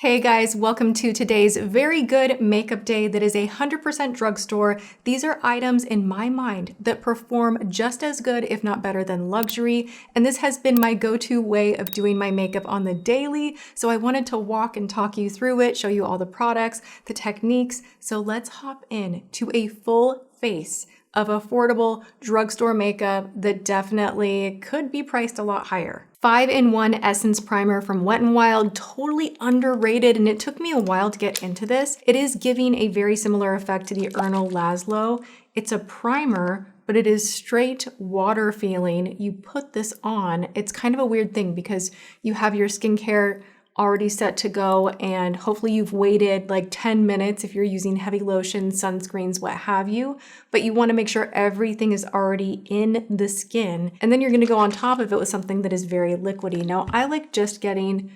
Hey guys, welcome to today's very good makeup day that is 100% drugstore. These are items in my mind that perform just as good, if not better than luxury. And this has been my go-to way of doing my makeup on the daily. So I wanted to walk and talk you through it, show you all the products, the techniques. So let's hop in to a full face of affordable drugstore makeup that definitely could be priced a lot higher. 5-in-1 Essence Primer from Wet n Wild, totally underrated, and it took me a while to get into this. It is giving a very similar effect to the Ernal Laszlo. It's a primer, but it is straight water feeling. You put this on, it's kind of a weird thing because you have your skincare already set to go, and hopefully you've waited like 10 minutes if you're using heavy lotion, sunscreens, what have you, but you want to make sure everything is already in the skin, and then you're going to go on top of it with something that is very liquidy. Now I like just getting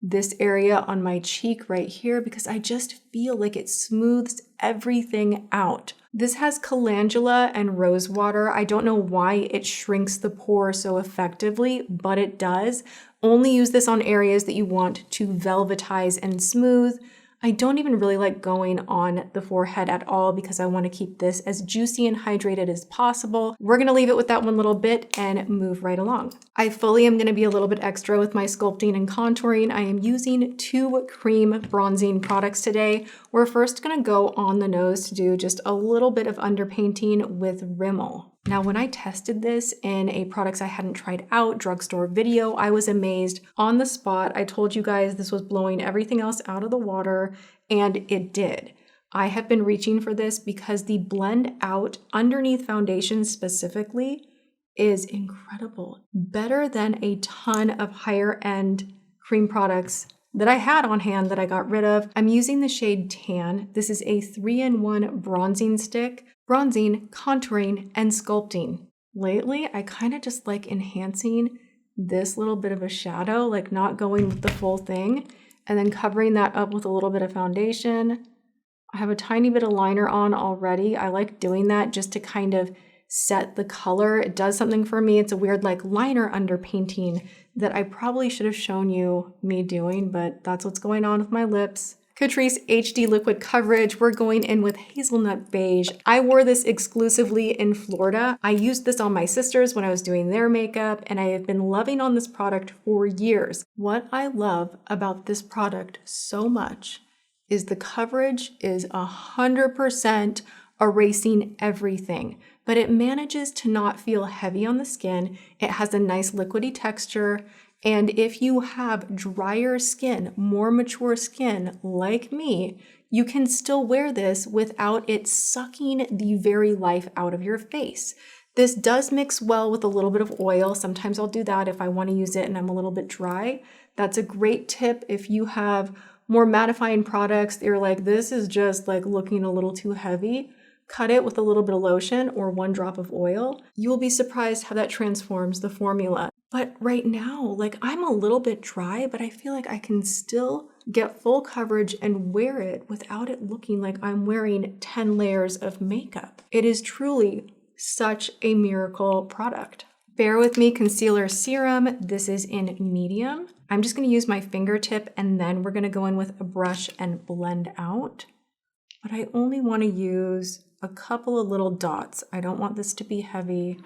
this area on my cheek right here because I just feel like it smooths everything out. This has calendula and rose water. I don't know why it shrinks the pore so effectively, but it does. Only use this on areas that you want to velvetize and smooth. I don't even really like going on the forehead at all because I want to keep this as juicy and hydrated as possible. We're going to leave it with that one little bit and move right along. I fully am going to be a little bit extra with my sculpting and contouring. I am using 2 cream bronzing products today. We're first going to go on the nose to do just a little bit of underpainting with Rimmel. Now, when I tested this in a products I hadn't tried out drugstore video, I was amazed. On the spot, I told you guys this was blowing everything else out of the water, and it did. I have been reaching for this because the blend out underneath foundation specifically is incredible. Better than a ton of higher end cream products that I had on hand that I got rid of. I'm using the shade Tan. This is a 3-in-1 bronzing stick. Bronzing, contouring, and sculpting. Lately, I kind of just like enhancing this little bit of a shadow, like not going with the full thing, and then covering that up with a little bit of foundation. I have a tiny bit of liner on already. I like doing that just to kind of set the color. It does something for me. It's a weird like liner underpainting that I probably should have shown you me doing, but that's what's going on with my lips. Catrice HD Liquid Coverage. We're going in with Hazelnut Beige. I wore this exclusively in Florida. I used this on my sisters when I was doing their makeup, and I have been loving on this product for years. What I love about this product so much is the coverage is 100% erasing everything, but it manages to not feel heavy on the skin. It has a nice liquidy texture. And if you have drier skin, more mature skin like me, you can still wear this without it sucking the very life out of your face. This does mix well with a little bit of oil. Sometimes I'll do that if I want to use it and I'm a little bit dry. That's a great tip if you have more mattifying products. You're like, this is just like looking a little too heavy. Cut it with a little bit of lotion or 1 drop of oil. You will be surprised how that transforms the formula. But right now, like I'm a little bit dry, but I feel like I can still get full coverage and wear it without it looking like I'm wearing 10 layers of makeup. It is truly such a miracle product. Bear With Me Concealer Serum. This is in medium. I'm just going to use my fingertip and then we're going to go in with a brush and blend out. But I only want to use a couple of little dots. I don't want this to be heavy.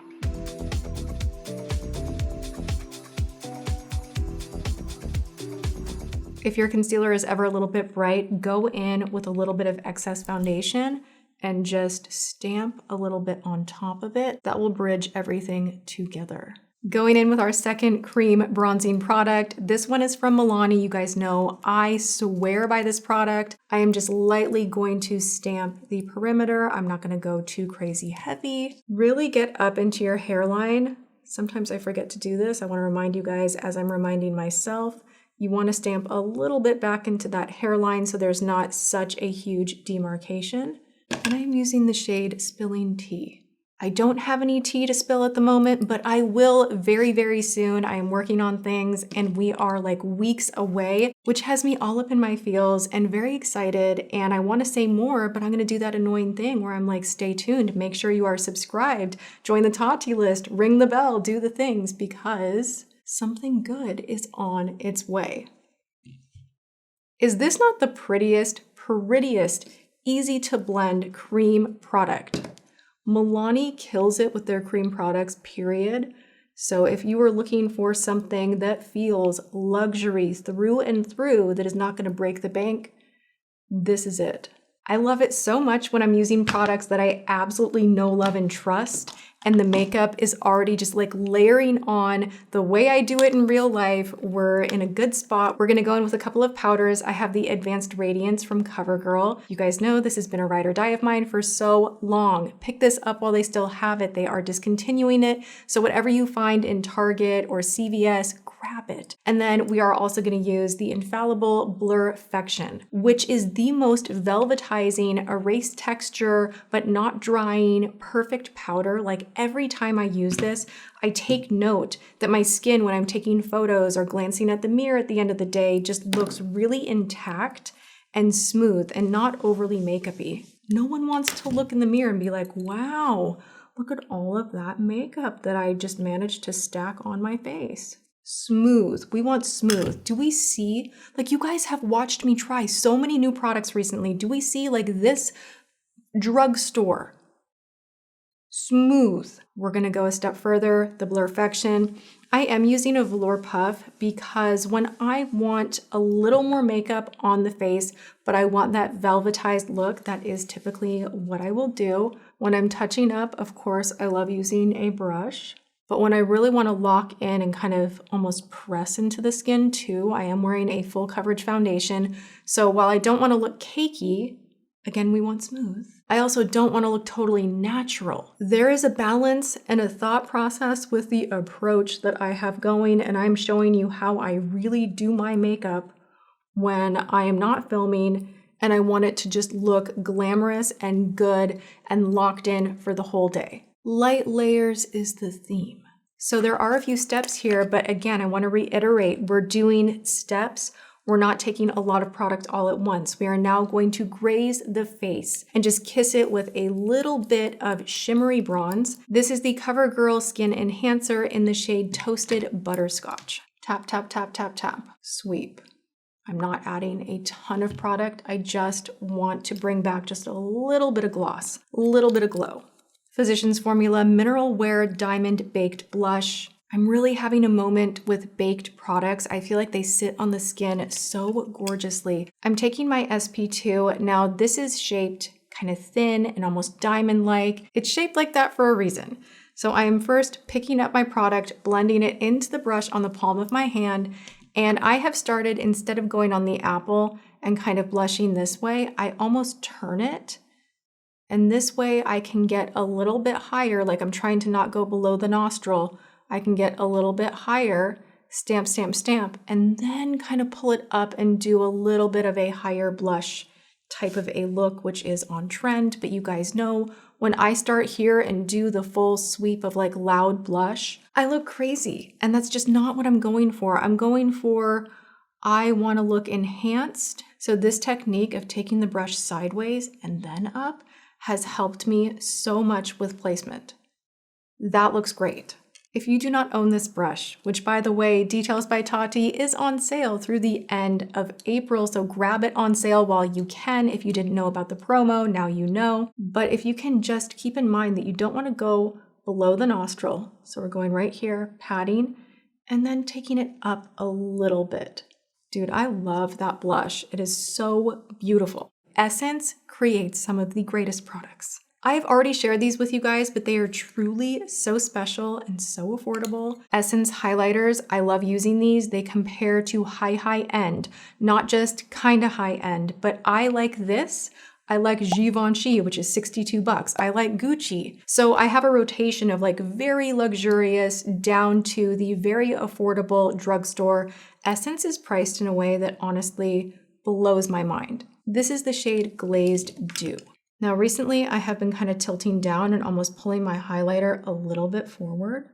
If your concealer is ever a little bit bright, go in with a little bit of excess foundation and just stamp a little bit on top of it. That will bridge everything together. Going in with our second cream bronzing product. This one is from Milani. You guys know I swear by this product. I am just lightly going to stamp the perimeter. I'm not going to go too crazy heavy. Really get up into your hairline. Sometimes I forget to do this. I want to remind you guys as I'm reminding myself. You want to stamp a little bit back into that hairline so there's not such a huge demarcation. And I'm using the shade Spilling Tea. I don't have any tea to spill at the moment, but I will very, very soon. I am working on things and we are like weeks away, which has me all up in my feels and very excited. And I want to say more, but I'm going to do that annoying thing where I'm like, stay tuned, make sure you are subscribed, join the Tati list, ring the bell, do the things because something good is on its way. Is this not the prettiest, easy to blend cream product? Milani kills it with their cream products, period. So if you are looking for something that feels luxury through and through, that is not going to break the bank, this is it. I love it so much when I'm using products that I absolutely know, love, and trust, and the makeup is already just like layering on the way I do it in real life. We're in a good spot. We're gonna go in with a couple of powders. I have the Advanced Radiance from Covergirl. You guys know this has been a ride or die of mine for so long. Pick this up while they still have it. They are discontinuing it. So whatever you find in Target or CVS, grab it. And then we are also going to use the Infallible Blur-Fection, which is the most velvetizing, erase texture, but not drying, perfect powder. Like every time I use this, I take note that my skin, when I'm taking photos or glancing at the mirror at the end of the day, just looks really intact and smooth and not overly makeup-y. No one wants to look in the mirror and be like, wow, look at all of that makeup that I just managed to stack on my face. Smooth. We want smooth. Do we see, like, you guys have watched me try so many new products recently. Do we see like this drugstore? Smooth. We're going to go a step further, the Blur-Fection. I am using a velour puff because when I want a little more makeup on the face, but I want that velvetized look, that is typically what I will do. When I'm touching up, of course, I love using a brush. But when I really want to lock in and kind of almost press into the skin too, I am wearing a full coverage foundation. So while I don't want to look cakey, again, we want smooth, I also don't want to look totally natural. There is a balance and a thought process with the approach that I have going, and I'm showing you how I really do my makeup when I am not filming and I want it to just look glamorous and good and locked in for the whole day. Light layers is the theme. So there are a few steps here, but again, I want to reiterate, we're doing steps. We're not taking a lot of product all at once. We are now going to graze the face and just kiss it with a little bit of shimmery bronze. This is the CoverGirl Skin Enhancer in the shade Toasted Butterscotch. Tap, tap, tap, tap, tap. Sweep. I'm not adding a ton of product. I just want to bring back just a little bit of gloss, a little bit of glow. Physicians Formula Mineral Wear Diamond Baked Blush. I'm really having a moment with baked products. I feel like they sit on the skin so gorgeously. I'm taking my SP2. Now this is shaped kind of thin and almost diamond-like. It's shaped like that for a reason. So I am first picking up my product, blending it into the brush on the palm of my hand, and I have started, instead of going on the apple and kind of blushing this way, I almost turn it. And this way I can get a little bit higher, like I'm trying to not go below the nostril. I can get a little bit higher, stamp, stamp, stamp, and then kind of pull it up and do a little bit of a higher blush type of a look, which is on trend. But you guys know when I start here and do the full sweep of like loud blush, I look crazy. And that's just not what I'm going for. I'm going for, I want to look enhanced. So this technique of taking the brush sideways and then up has helped me so much with placement. That looks great. If you do not own this brush, which by the way, Details by Tati is on sale through the end of April, so grab it on sale while you can. If you didn't know about the promo, now you know. But if you can just keep in mind that you don't want to go below the nostril. So we're going right here, patting, and then taking it up a little bit. Dude, I love that blush. It is so beautiful. Essence creates some of the greatest products. I've already shared these with you guys, but they are truly so special and so affordable. Essence highlighters, I love using these. They compare to high end, not just kind of high end, but I like this. I like Givenchy, which is $62. I like Gucci. So I have a rotation of like very luxurious down to the very affordable drugstore. Essence is priced in a way that honestly blows my mind. This is the shade Glazed Dew. Now recently I have been kind of tilting down and almost pulling my highlighter a little bit forward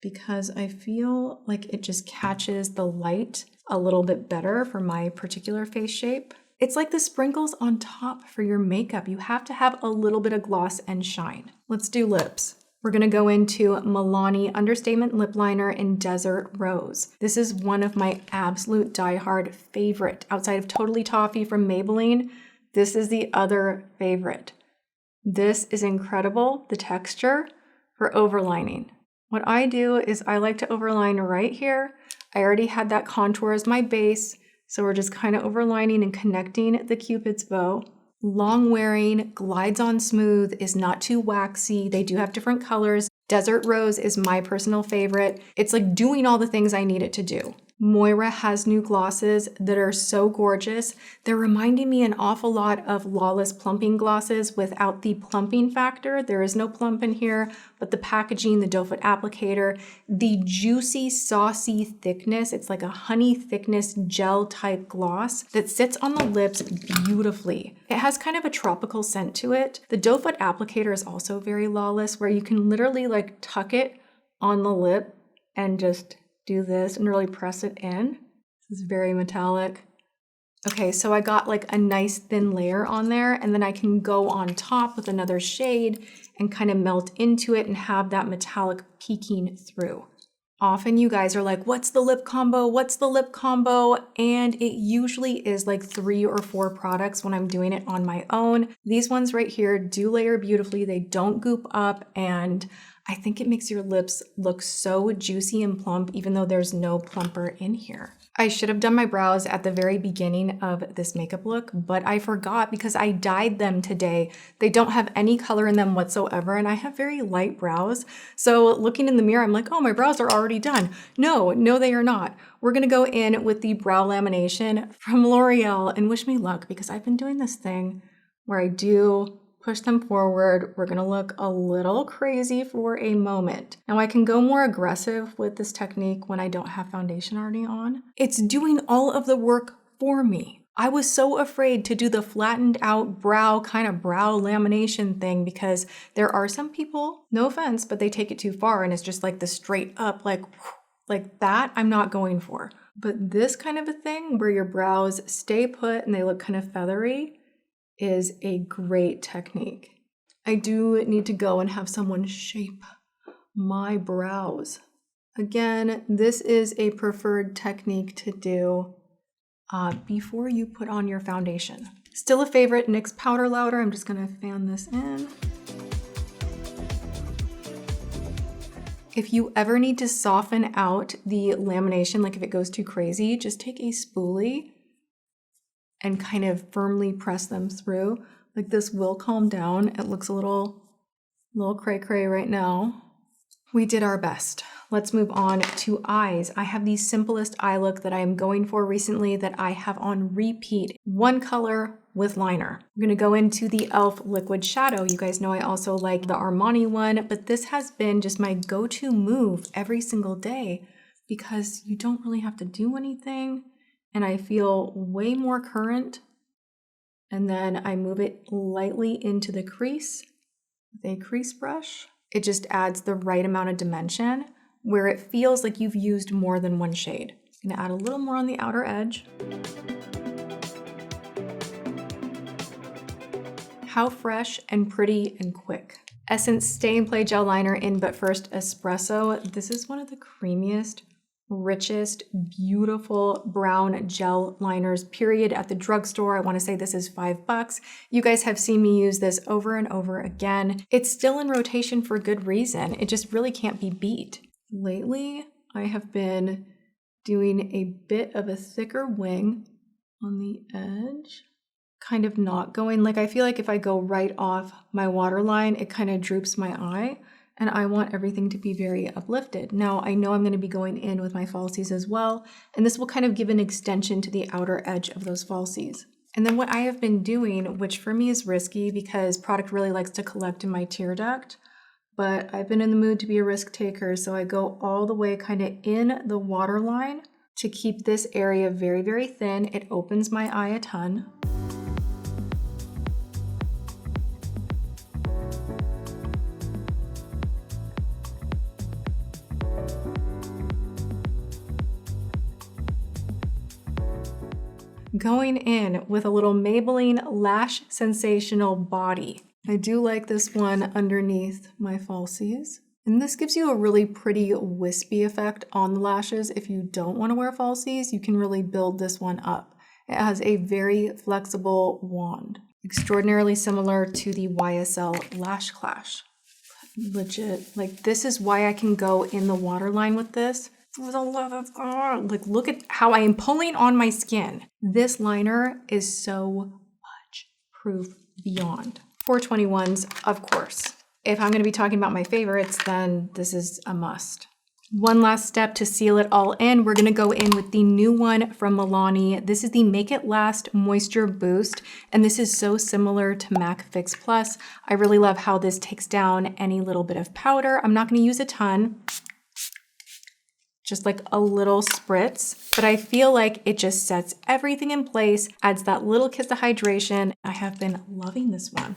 because I feel like it just catches the light a little bit better for my particular face shape. It's like the sprinkles on top for your makeup. You have to have a little bit of gloss and shine. Let's do lips. We're gonna go into Milani Understatement Lip Liner in Desert Rose. This is one of my absolute diehard favorite. Outside of Totally Toffee from Maybelline, this is the other favorite. This is incredible, the texture for overlining. What I do is I like to overline right here. I already had that contour as my base, so we're just kind of overlining and connecting the Cupid's bow. Long wearing, glides on smooth, is not too waxy. They do have different colors. Desert Rose is my personal favorite. It's like doing all the things I need it to do. Moira has new glosses that are so gorgeous. They're reminding me an awful lot of Lawless plumping glosses without the plumping factor. There is no plump in here, but the packaging, the doe foot applicator, the juicy, saucy thickness. It's like a honey thickness gel type gloss that sits on the lips beautifully. It has kind of a tropical scent to it. The doe foot applicator is also very Lawless, where you can literally like tuck it on the lip and just do this and really press it in. This is very metallic. Okay, so I got like a nice thin layer on there, and then I can go on top with another shade and kind of melt into it and have that metallic peeking through. Often you guys are like, what's the lip combo? What's the lip combo? And it usually is like 3 or 4 products when I'm doing it on my own. These ones right here do layer beautifully. They don't goop up, and I think it makes your lips look so juicy and plump, even though there's no plumper in here. I should have done my brows at the very beginning of this makeup look, but I forgot because I dyed them today. They don't have any color in them whatsoever, and I have very light brows. So looking in the mirror, I'm like, oh, my brows are already done. No, they are not. We're gonna go in with the brow lamination from L'Oreal, and wish me luck because I've been doing this thing where I do push them forward. We're gonna look a little crazy for a moment. Now I can go more aggressive with this technique when I don't have foundation already on. It's doing all of the work for me. I was so afraid to do the flattened out brow kind of brow lamination thing because there are some people, no offense, but they take it too far and it's just like the straight up like that I'm not going for. But this kind of a thing where your brows stay put and they look kind of feathery is a great technique. I do need to go and have someone shape my brows. Again, this is a preferred technique to do before you put on your foundation. Still a favorite, NYX Powder Louder. I'm just gonna fan this in. If you ever need to soften out the lamination, like if it goes too crazy, just take a spoolie and kind of firmly press them through. Like this will calm down. It looks a little cray-cray right now. We did our best. Let's move on to eyes. I have the simplest eye look that I am going for recently that I have on repeat. One color with liner. I'm gonna go into the e.l.f. Liquid Shadow. You guys know I also like the Armani one, but this has been just my go-to move every single day because you don't really have to do anything. And I feel way more current. And then I move it lightly into the crease with a crease brush. It just adds the right amount of dimension where it feels like you've used more than one shade. I'm gonna add a little more on the outer edge. How fresh and pretty and quick. Essence Stay and Play Gel Liner in But First Espresso. This is one of the creamiest, richest, beautiful brown gel liners, period, at the drugstore. I want to say this is $5. You guys have seen me use this over and over again. It's still in rotation for good reason. It just really can't be beat. Lately, I have been doing a bit of a thicker wing on the edge, kind of not going, like I feel like if I go right off my waterline, it kind of droops my eye. And I want everything to be very uplifted. Now, I know I'm going to be going in with my falsies as well, and this will kind of give an extension to the outer edge of those falsies. And then what I have been doing, which for me is risky because product really likes to collect in my tear duct, but I've been in the mood to be a risk taker, so I go all the way kind of in the waterline to keep this area very, very thin. It opens my eye a ton. Going in with a little Maybelline Lash Sensational Body. I do like this one underneath my falsies. And this gives you a really pretty wispy effect on the lashes. If you don't want to wear falsies, you can really build this one up. It has a very flexible wand, extraordinarily similar to the YSL Lash Clash. Legit, like this is why I can go in the waterline with this. For the love of God, like look at how I am pulling on my skin. This liner is so much proof beyond. 421s, of course. If I'm going to be talking about my favorites, then this is a must. One last step to seal it all in, we're going to go in with the new one from Milani. This is the Make It Last Moisture Boost, and this is so similar to MAC Fix Plus. I really love how this takes down any little bit of powder. I'm not going to use a ton, just like a little spritz, but I feel like it just sets everything in place, adds that little kiss of hydration. I have been loving this one.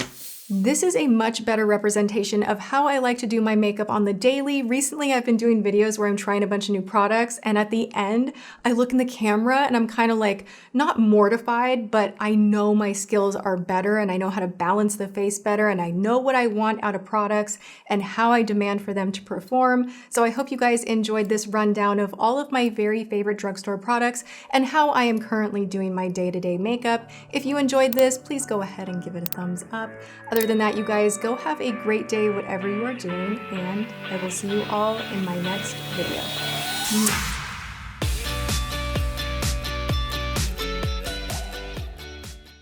This is a much better representation of how I like to do my makeup on the daily. Recently, I've been doing videos where I'm trying a bunch of new products, and at the end, I look in the camera and I'm kind of like, not mortified, but I know my skills are better and I know how to balance the face better and I know what I want out of products and how I demand for them to perform. So I hope you guys enjoyed this rundown of all of my very favorite drugstore products and how I am currently doing my day-to-day makeup. If you enjoyed this, please go ahead and give it a thumbs up. Other than that, you guys, go have a great day, whatever you are doing, and I will see you all in my next video.